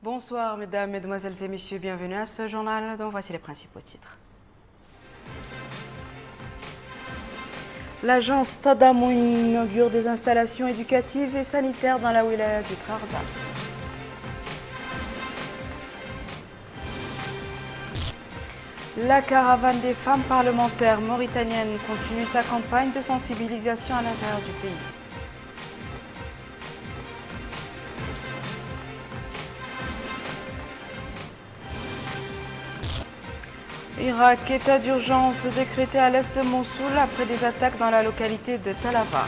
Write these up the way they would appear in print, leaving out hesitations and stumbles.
Bonsoir mesdames, mesdemoiselles et messieurs, bienvenue à ce journal dont voici les principaux titres. L'agence Tadamoun inaugure des installations éducatives et sanitaires dans la wilaya du Trarza. La caravane des femmes parlementaires mauritaniennes continue sa campagne de sensibilisation à l'intérieur du pays. Irak, état d'urgence décrété à l'est de Mossoul après des attaques dans la localité de Talavar.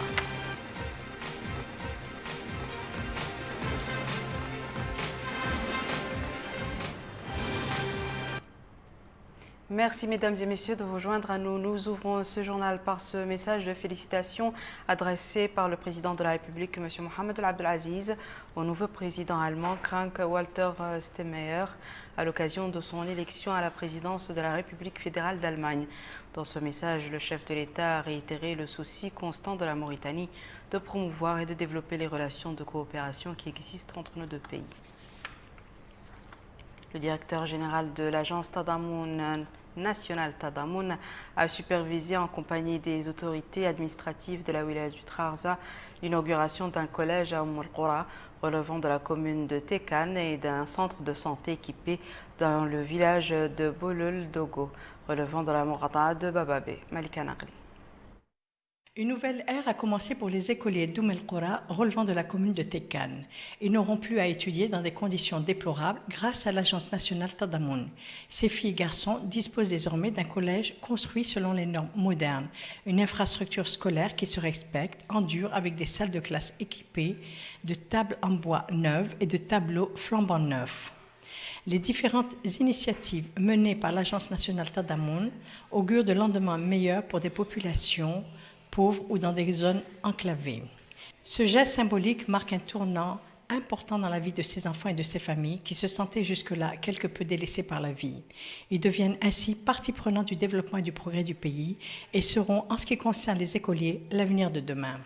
Merci mesdames et messieurs de vous joindre à nous. Nous ouvrons ce journal par ce message de félicitations adressé par le président de la République, M. Mohamed Abdelaziz, au nouveau président allemand, Frank-Walter Steinmeier, à l'occasion de son élection à la présidence de la République fédérale d'Allemagne. Dans ce message, le chef de l'État a réitéré le souci constant de la Mauritanie de promouvoir et de développer les relations de coopération qui existent entre nos deux pays. Le directeur général de l'agence Tadamoun nationale Tadamoun a supervisé en compagnie des autorités administratives de la wilaya du Trarza l'inauguration d'un collège à Qura relevant de la commune de Tekan et d'un centre de santé équipé dans le village de Bolol Dogo relevant de la Morada de Bababé. Malika Nagli. Une nouvelle ère a commencé pour les écoliers d'Oum el-Qura relevant de la commune de Tekan. Ils n'auront plus à étudier dans des conditions déplorables grâce à l'agence nationale Tadamoun. Ces filles et garçons disposent désormais d'un collège construit selon les normes modernes, une infrastructure scolaire qui se respecte, en dur avec des salles de classe équipées, de tables en bois neuves et de tableaux flambant neufs. Les différentes initiatives menées par l'agence nationale Tadamoun augurent de lendemains meilleurs pour des populations pauvres ou dans des zones enclavées. Ce geste symbolique marque un tournant important dans la vie de ces enfants et de ces familles qui se sentaient jusque-là quelque peu délaissés par la vie. Ils deviennent ainsi partie prenante du développement et du progrès du pays et seront, en ce qui concerne les écoliers, l'avenir de demain.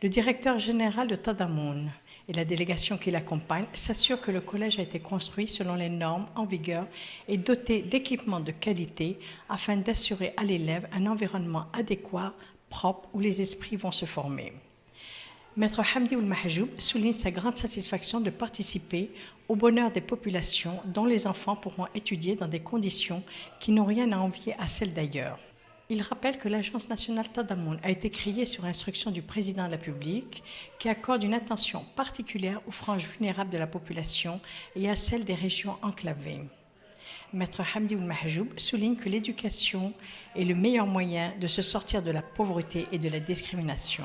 Le directeur général de Tadamoun et la délégation qui l'accompagne s'assurent que le collège a été construit selon les normes en vigueur et doté d'équipements de qualité afin d'assurer à l'élève un environnement adéquat, propre, où les esprits vont se former. Maître Hamdi Ould Mahjoub souligne sa grande satisfaction de participer au bonheur des populations dont les enfants pourront étudier dans des conditions qui n'ont rien à envier à celles d'ailleurs. Il rappelle que l'agence nationale Tadamoun a été créée sur instruction du président de la République qui accorde une attention particulière aux franges vulnérables de la population et à celles des régions enclavées. Maître Hamdi Ould Mahjoub souligne que l'éducation est le meilleur moyen de se sortir de la pauvreté et de la discrimination.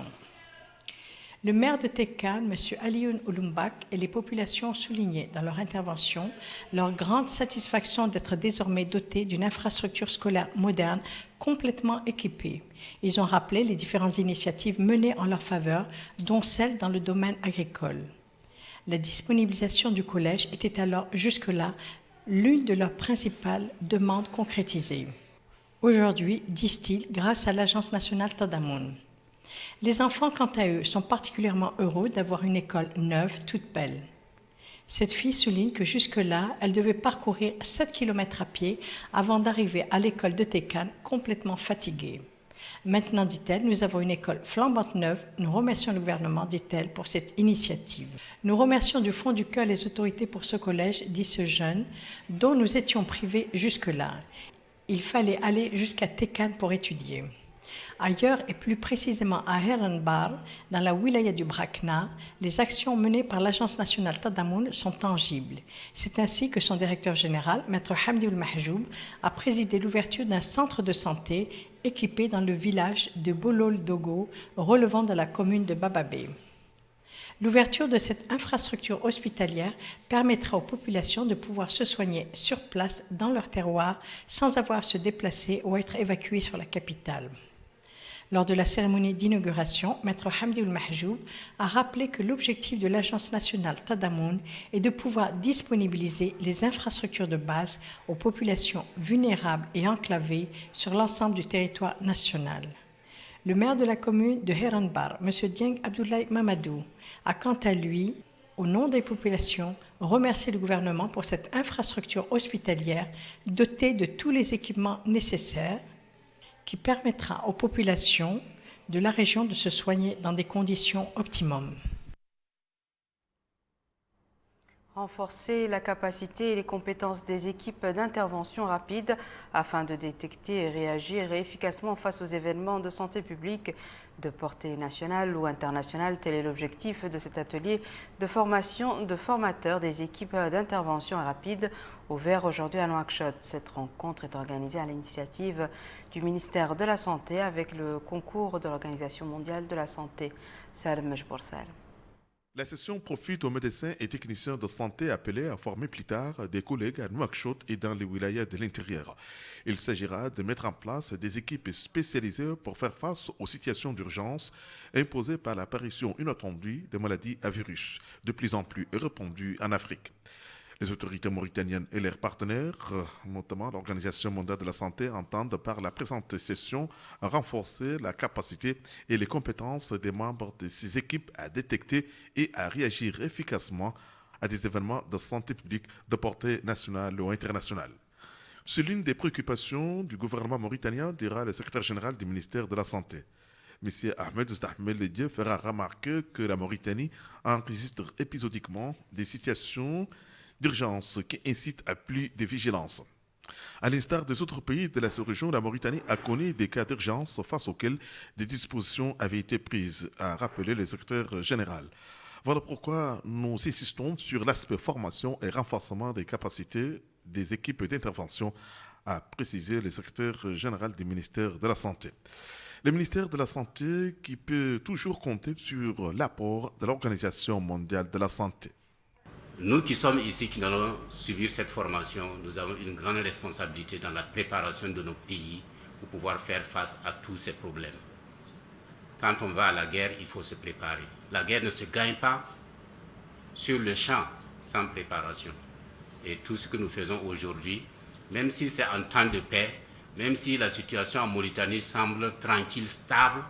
Le maire de Tekan, M. Alioune Ouloumbak, et les populations ont souligné dans leur intervention leur grande satisfaction d'être désormais dotés d'une infrastructure scolaire moderne complètement équipée. Ils ont rappelé les différentes initiatives menées en leur faveur, dont celle dans le domaine agricole. La disponibilisation du collège était alors jusque-là l'une de leurs principales demandes concrétisées. Aujourd'hui, disent-ils, grâce à l'agence nationale Tadamoun. Les enfants, quant à eux, sont particulièrement heureux d'avoir une école neuve, toute belle. Cette fille souligne que jusque-là, elle devait parcourir 7 km à pied avant d'arriver à l'école de Tekan complètement fatiguée. Maintenant, dit-elle, nous avons une école flambante neuve. Nous remercions le gouvernement, dit-elle, pour cette initiative. Nous remercions du fond du cœur les autorités pour ce collège, dit ce jeune, dont nous étions privés jusque-là. Il fallait aller jusqu'à Tekan pour étudier. Ailleurs, et plus précisément à Herenbar, dans la wilaya du Brakna, les actions menées par l'agence nationale Tadamoun sont tangibles. C'est ainsi que son directeur général, Maître Hamdi Ould Mahjoub, a présidé l'ouverture d'un centre de santé équipé dans le village de Bolol Dogo, relevant de la commune de Bababé. L'ouverture de cette infrastructure hospitalière permettra aux populations de pouvoir se soigner sur place dans leur terroir sans avoir à se déplacer ou être évacuées sur la capitale. Lors de la cérémonie d'inauguration, Maître Hamdi Ould Mahjoub a rappelé que l'objectif de l'agence nationale Tadamoun est de pouvoir disponibiliser les infrastructures de base aux populations vulnérables et enclavées sur l'ensemble du territoire national. Le maire de la commune de Herenbar, M. Dieng Abdoulaye Mamadou, a quant à lui au nom des populations, remercier le gouvernement pour cette infrastructure hospitalière dotée de tous les équipements nécessaires qui permettra aux populations de la région de se soigner dans des conditions optimum. Renforcer la capacité et les compétences des équipes d'intervention rapide afin de détecter et réagir efficacement face aux événements de santé publique de portée nationale ou internationale. Tel est l'objectif de cet atelier de formation de formateurs des équipes d'intervention rapide ouvert aujourd'hui à Nouakchott. Cette rencontre est organisée à l'initiative du ministère de la Santé avec le concours de l'Organisation mondiale de la santé. Salem Majbour Salem. La session profite aux médecins et techniciens de santé appelés à former plus tard des collègues à Nouakchott et dans les wilayas de l'intérieur. Il s'agira de mettre en place des équipes spécialisées pour faire face aux situations d'urgence imposées par l'apparition inattendue de maladies à virus, de plus en plus répandues en Afrique. Les autorités mauritaniennes et leurs partenaires, notamment l'Organisation mondiale de la santé, entendent par la présente session renforcer la capacité et les compétences des membres de ces équipes à détecter et à réagir efficacement à des événements de santé publique de portée nationale ou internationale. C'est l'une des préoccupations du gouvernement mauritanien, dira le secrétaire général du ministère de la Santé. M. Ahmed Oustahmel fera remarquer que la Mauritanie enregistre épisodiquement des situations d'urgence qui incite à plus de vigilance. À l'instar des autres pays de la sous-région, la Mauritanie a connu des cas d'urgence face auxquels des dispositions avaient été prises, a rappelé le secrétaire général. Voilà pourquoi nous insistons sur l'aspect formation et renforcement des capacités des équipes d'intervention, a précisé le secrétaire général du ministère de la Santé. Le ministère de la Santé qui peut toujours compter sur l'apport de l'Organisation mondiale de la santé. Nous qui sommes ici, qui allons subir cette formation, nous avons une grande responsabilité dans la préparation de nos pays pour pouvoir faire face à tous ces problèmes. Quand on va à la guerre, il faut se préparer. La guerre ne se gagne pas sur le champ sans préparation. Et tout ce que nous faisons aujourd'hui, même si c'est en temps de paix, même si la situation en Mauritanie semble tranquille, stable,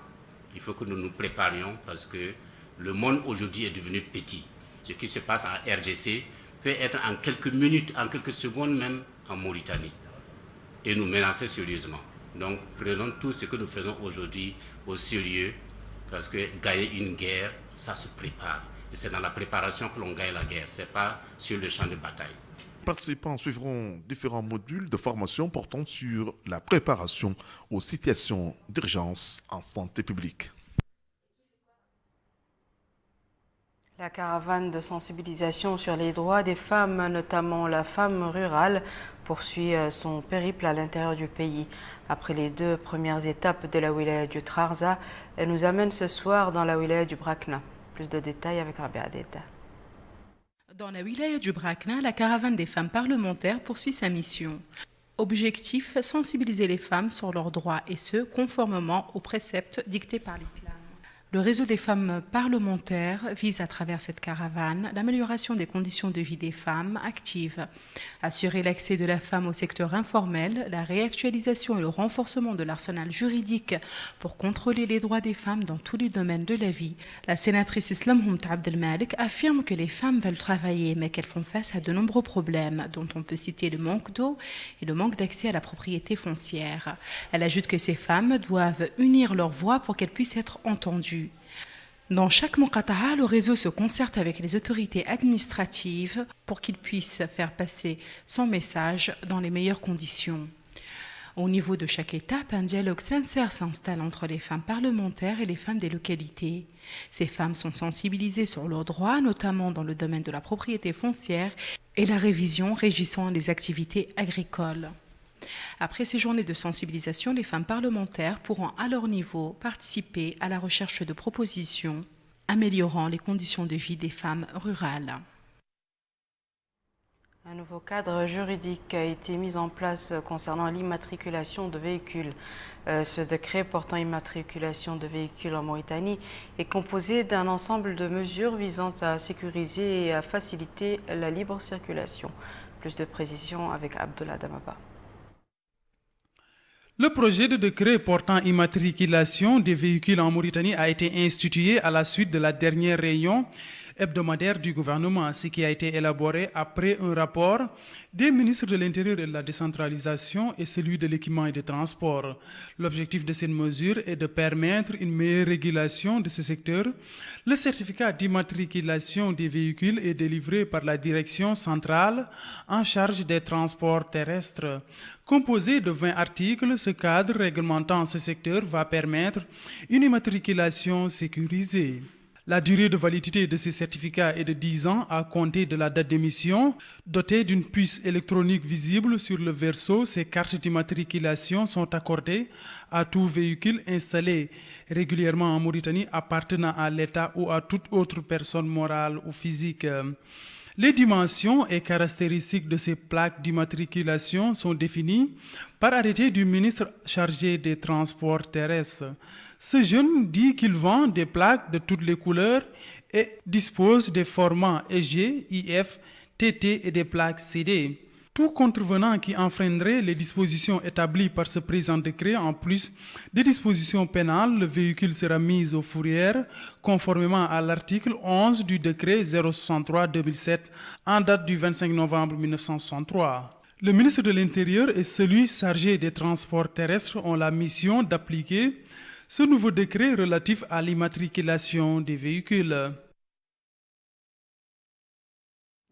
il faut que nous nous préparions parce que le monde aujourd'hui est devenu petit. Ce qui se passe en RDC peut être en quelques minutes, en quelques secondes même en Mauritanie et nous menacer sérieusement. Donc prenons tout ce que nous faisons aujourd'hui au sérieux parce que gagner une guerre, ça se prépare. Et c'est dans la préparation que l'on gagne la guerre, ce n'est pas sur le champ de bataille. Les participants suivront différents modules de formation portant sur la préparation aux situations d'urgence en santé publique. La caravane de sensibilisation sur les droits des femmes, notamment la femme rurale, poursuit son périple à l'intérieur du pays. Après les 2 premières étapes de la wilaya du Trarza, elle nous amène ce soir dans la wilaya du Brakna. Plus de détails avec Rabia Adeta. Dans la wilaya du Brakna, la caravane des femmes parlementaires poursuit sa mission. Objectif, sensibiliser les femmes sur leurs droits et ce, conformément aux préceptes dictés par l'islam. Le réseau des femmes parlementaires vise à travers cette caravane l'amélioration des conditions de vie des femmes actives, assurer l'accès de la femme au secteur informel, la réactualisation et le renforcement de l'arsenal juridique pour contrôler les droits des femmes dans tous les domaines de la vie. La sénatrice Islam Houmta Abdelmalik affirme que les femmes veulent travailler mais qu'elles font face à de nombreux problèmes dont on peut citer le manque d'eau et le manque d'accès à la propriété foncière. Elle ajoute que ces femmes doivent unir leurs voix pour qu'elles puissent être entendues. Dans chaque Muqata'a, le réseau se concerte avec les autorités administratives pour qu'ils puissent faire passer son message dans les meilleures conditions. Au niveau de chaque étape, un dialogue sincère s'installe entre les femmes parlementaires et les femmes des localités. Ces femmes sont sensibilisées sur leurs droits, notamment dans le domaine de la propriété foncière et la révision régissant les activités agricoles. Après ces journées de sensibilisation, les femmes parlementaires pourront à leur niveau participer à la recherche de propositions améliorant les conditions de vie des femmes rurales. Un nouveau cadre juridique a été mis en place concernant l'immatriculation de véhicules. Ce décret portant immatriculation de véhicules en Mauritanie est composé d'un ensemble de mesures visant à sécuriser et à faciliter la libre circulation. Plus de précisions avec Abdullah Damaba. Le projet de décret portant immatriculation des véhicules en Mauritanie a été institué à la suite de la dernière réunion hebdomadaire du gouvernement, ce qui a été élaboré après un rapport des ministres de l'Intérieur et de la décentralisation et celui de l'équipement et des transports. L'objectif de cette mesure est de permettre une meilleure régulation de ce secteur. Le certificat d'immatriculation des véhicules est délivré par la direction centrale en charge des transports terrestres. Composé de 20 articles, ce cadre réglementant ce secteur va permettre une immatriculation sécurisée. La durée de validité de ces certificats est de 10 ans à compter de la date d'émission. Dotées d'une puce électronique visible sur le verso, ces cartes d'immatriculation sont accordées à tout véhicule installé régulièrement en Mauritanie appartenant à l'État ou à toute autre personne morale ou physique. Les dimensions et caractéristiques de ces plaques d'immatriculation sont définies par arrêté du ministre chargé des transports terrestres. Ce jeune dit qu'il vend des plaques de toutes les couleurs et dispose des formats EG, IF, TT et des plaques CD. Tout contrevenant qui enfreindrait les dispositions établies par ce présent décret, en plus des dispositions pénales, le véhicule sera mis aux fourrières conformément à l'article 11 du décret 063-2007 en date du 25 novembre 1963. Le ministre de l'Intérieur et celui chargé des transports terrestres ont la mission d'appliquer ce nouveau décret relatif à l'immatriculation des véhicules.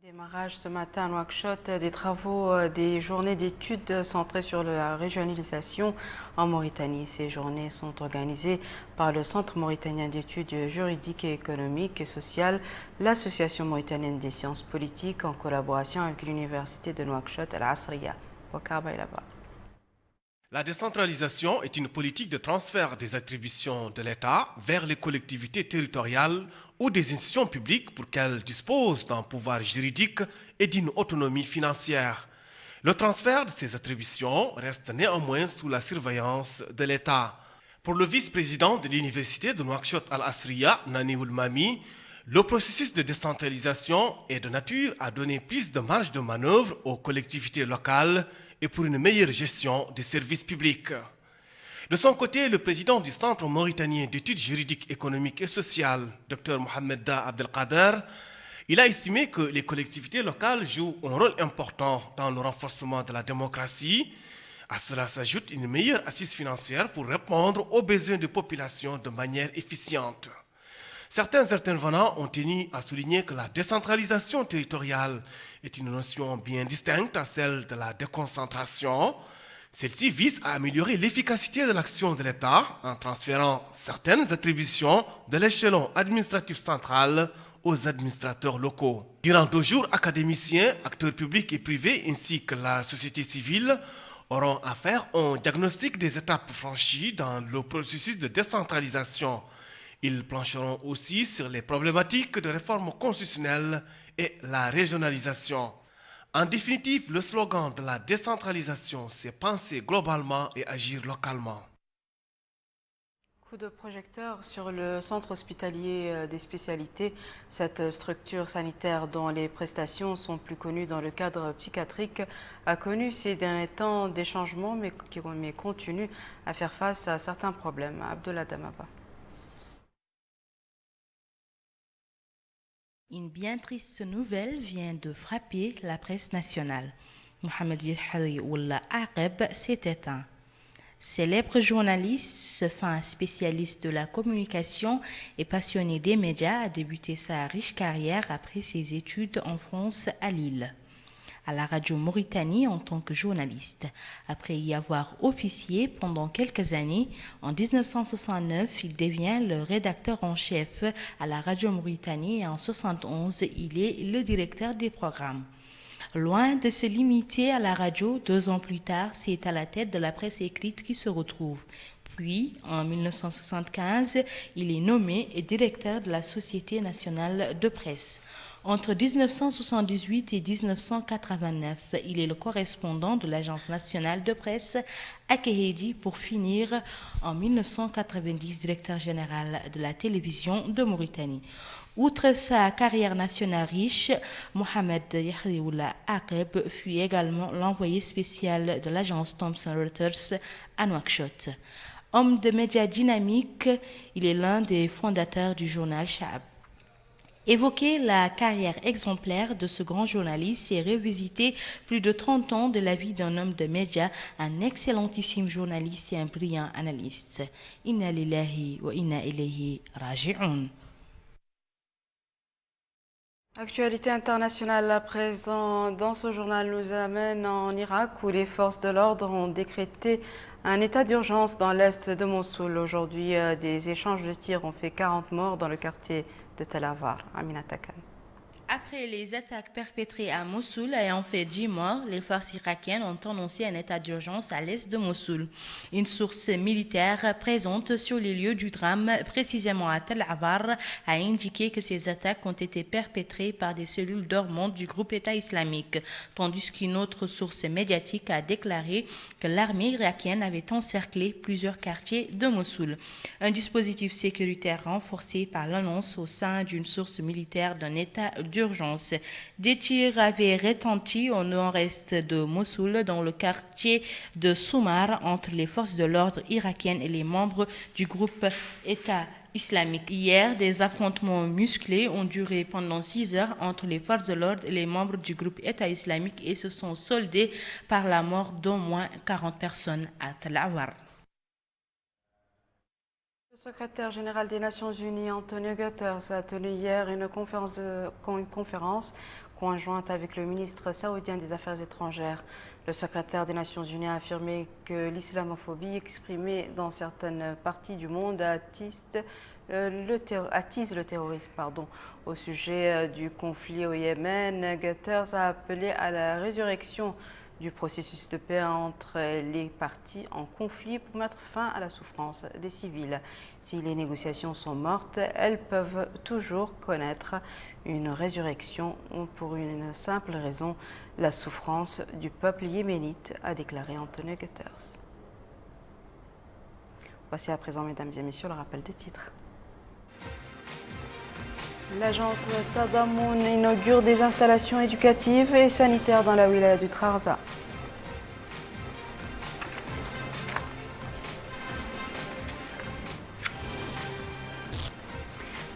Démarrage ce matin à Nouakchott des travaux des journées d'études centrées sur la régionalisation en Mauritanie. Ces journées sont organisées par le Centre mauritanien d'études juridiques et économiques et sociales, l'Association mauritanienne des sciences politiques en collaboration avec l'Université de Nouakchott Al-Asriya. La décentralisation est une politique de transfert des attributions de l'État vers les collectivités territoriales ou des institutions publiques pour qu'elles disposent d'un pouvoir juridique et d'une autonomie financière. Le transfert de ces attributions reste néanmoins sous la surveillance de l'État. Pour le vice-président de l'Université de Nouakchott Al-Asriya, Nani Oulmami, le processus de décentralisation est de nature à donner plus de marge de manœuvre aux collectivités locales et pour une meilleure gestion des services publics. De son côté, le président du Centre mauritanien d'études juridiques, économiques et sociales, Dr Mohamed Da Abdelkader, il a estimé que les collectivités locales jouent un rôle important dans le renforcement de la démocratie. À cela s'ajoute une meilleure assise financière pour répondre aux besoins de population de manière efficiente. Certains intervenants ont tenu à souligner que la décentralisation territoriale est une notion bien distincte à celle de la déconcentration. Celle-ci vise à améliorer l'efficacité de l'action de l'État en transférant certaines attributions de l'échelon administratif central aux administrateurs locaux. Durant 2 jours, académiciens, acteurs publics et privés ainsi que la société civile auront à faire un diagnostic des étapes franchies dans le processus de décentralisation. Ils plancheront aussi sur les problématiques de réforme constitutionnelle et la régionalisation. En définitive, le slogan de la décentralisation, c'est penser globalement et agir localement. Coup de projecteur sur le centre hospitalier des spécialités. Cette structure sanitaire dont les prestations sont plus connues dans le cadre psychiatrique a connu ces derniers temps des changements mais continue à faire face à certains problèmes. Abdullah Damaba. Une bien triste nouvelle vient de frapper la presse nationale. Mohamed Yahri Oula Aqeb s'est éteint. Célèbre journaliste, fin spécialiste de la communication et passionné des médias, a débuté sa riche carrière après ses études en France à Lille, à la radio Mauritanie en tant que journaliste. Après y avoir officié pendant quelques années, en 1969, il devient le rédacteur en chef à la radio Mauritanie et en 1971, il est le directeur des programmes. Loin de se limiter à la radio, 2 ans plus tard, c'est à la tête de la presse écrite qu'il se retrouve. Puis, en 1975, il est nommé directeur de la Société nationale de presse. Entre 1978 et 1989, il est le correspondant de l'Agence nationale de presse à Kéhédi pour finir en 1990 directeur général de la télévision de Mauritanie. Outre sa carrière nationale riche, Mohamed Yahri Oula Aqeb fut également l'envoyé spécial de l'agence Thomson Reuters à Nouakchott. Homme de médias dynamique, il est l'un des fondateurs du journal Shab. Évoquer la carrière exemplaire de ce grand journaliste, c'est revisiter plus de 30 ans de la vie d'un homme de médias, un excellentissime journaliste et un brillant analyste. Inna lillahi wa inna ilayhi raji'un. Actualité internationale à présent. Dans ce journal nous amène en Irak où les forces de l'ordre ont décrété un état d'urgence dans l'est de Mossoul. Aujourd'hui, des échanges de tirs ont fait 40 morts dans le quartier de Tel Avar. Amina Takan. Après les attaques perpétrées à Mossoul ayant fait 10 morts, les forces irakiennes ont annoncé un état d'urgence à l'est de Mossoul. Une source militaire présente sur les lieux du drame, précisément à Tel Avar, a indiqué que ces attaques ont été perpétrées par des cellules dormantes du groupe État islamique, tandis qu'une autre source médiatique a déclaré que l'armée irakienne avait encerclé plusieurs quartiers de Mossoul. Un dispositif sécuritaire renforcé par l'annonce au sein d'une source militaire d'un état d'urgence. Des tirs avaient retenti au nord-est de Mossoul, dans le quartier de Soumar, entre les forces de l'ordre irakiennes et les membres du groupe État islamique. Hier, des affrontements musclés ont duré pendant 6 heures entre les forces de l'ordre et les membres du groupe État islamique et se sont soldés par la mort d'au moins 40 personnes à Tel Avar. Le secrétaire général des Nations Unies, Antonio Guterres, a tenu hier une conférence conjointe avec le ministre saoudien des Affaires étrangères. Le secrétaire des Nations Unies a affirmé que l'islamophobie exprimée dans certaines parties du monde attise le terrorisme. Au sujet du conflit au Yémen, Guterres a appelé à la résurrection du processus de paix entre les parties en conflit pour mettre fin à la souffrance des civils. Si les négociations sont mortes, elles peuvent toujours connaître une résurrection pour une simple raison, la souffrance du peuple yéménite, a déclaré Antonio Guterres. Voici à présent, mesdames et messieurs, le rappel des titres. L'agence Tadammoun inaugure des installations éducatives et sanitaires dans la wilaya du Trarza.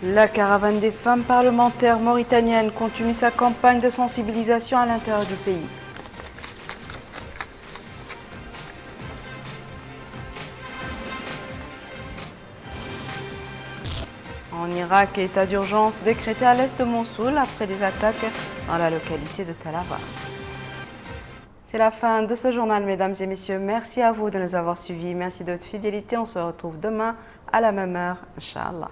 La caravane des femmes parlementaires mauritaniennes continue sa campagne de sensibilisation à l'intérieur du pays. En Irak, état d'urgence décrété à l'est de Mossoul après des attaques dans la localité de Tel Avar. C'est la fin de ce journal, mesdames et messieurs. Merci à vous de nous avoir suivis. Merci de votre fidélité. On se retrouve demain à la même heure, Inch'Allah.